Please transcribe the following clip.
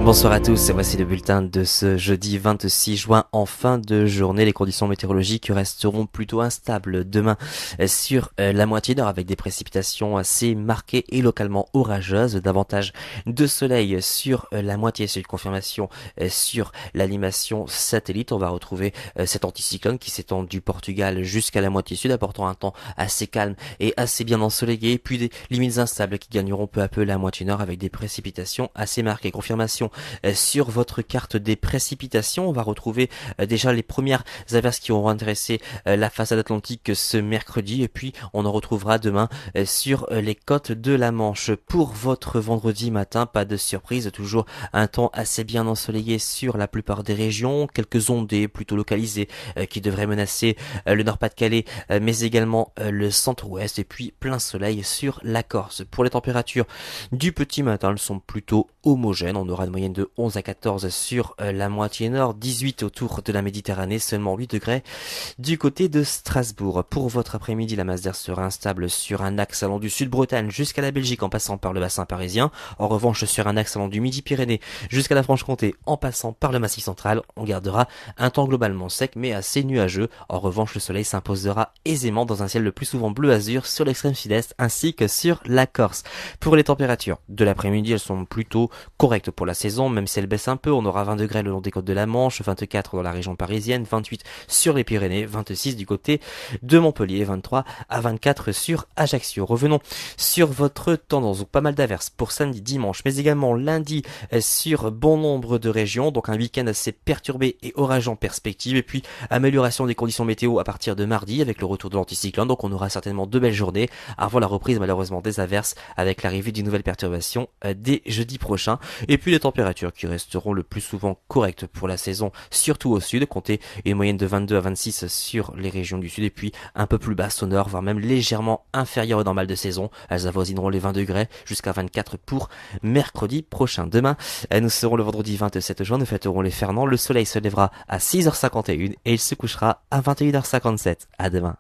Bonsoir à tous, voici le bulletin de ce jeudi 26 juin en fin de journée. Les conditions météorologiques resteront plutôt instables demain sur la moitié nord avec des précipitations assez marquées et localement orageuses. Davantage de soleil sur la moitié sud, confirmation sur l'animation satellite. On va retrouver cet anticyclone qui s'étend du Portugal jusqu'à la moitié sud, apportant un temps assez calme et assez bien ensoleillé. Puis des limites instables qui gagneront peu à peu la moitié nord avec des précipitations assez marquées. Confirmation sur votre carte des précipitations. On va retrouver déjà les premières averses qui auront intéressé la façade atlantique ce mercredi, et puis on en retrouvera demain sur les côtes de la Manche. Pour votre vendredi matin, pas de surprise, toujours un temps assez bien ensoleillé sur la plupart des régions, quelques ondées plutôt localisées qui devraient menacer le Nord-Pas-de-Calais, mais également le centre-ouest, et puis plein soleil sur la Corse. Pour les températures du petit matin, elles sont plutôt homogènes. On aura une moyenne de 11 à 14 sur la moitié nord, 18 autour de la Méditerranée, seulement 8 degrés du côté de Strasbourg. Pour votre après-midi, la masse d'air sera instable sur un axe allant du Sud-Bretagne jusqu'à la Belgique en passant par le bassin parisien. En revanche, sur un axe allant du Midi-Pyrénées jusqu'à la Franche-Comté en passant par le Massif central, on gardera un temps globalement sec mais assez nuageux. En revanche, le soleil s'imposera aisément dans un ciel le plus souvent bleu azur sur l'extrême sud-est ainsi que sur la Corse. Pour les températures de l'après-midi, elles sont plutôt correctes pour la saison, même si elles baissent un peu. On aura 20 degrés le long des côtes de la Manche, 24 dans la région parisienne, 28 sur les Pyrénées, 26 du côté de Montpellier, 23 à 24 sur Ajaccio. Revenons sur votre tendance, donc pas mal d'averses pour samedi, dimanche, mais également lundi sur bon nombre de régions, donc un week-end assez perturbé et orageux en perspective, et puis amélioration des conditions météo à partir de mardi avec le retour de l'anticyclone, donc on aura certainement deux belles journées avant la reprise malheureusement des averses avec l'arrivée d'une nouvelle perturbation dès jeudi prochain. Et puis les températures qui resteront le plus souvent correctes pour la saison, surtout au sud, comptez une moyenne de 22 à 26 sur les régions du sud, et puis un peu plus basse au nord, voire même légèrement inférieure au normal de saison. Elles avoisineront les 20 degrés jusqu'à 24 pour mercredi prochain. Demain, nous serons le vendredi 27 juin, nous fêterons les Fernands. Le soleil se lèvera à 6h51 et il se couchera à 21h57. À demain.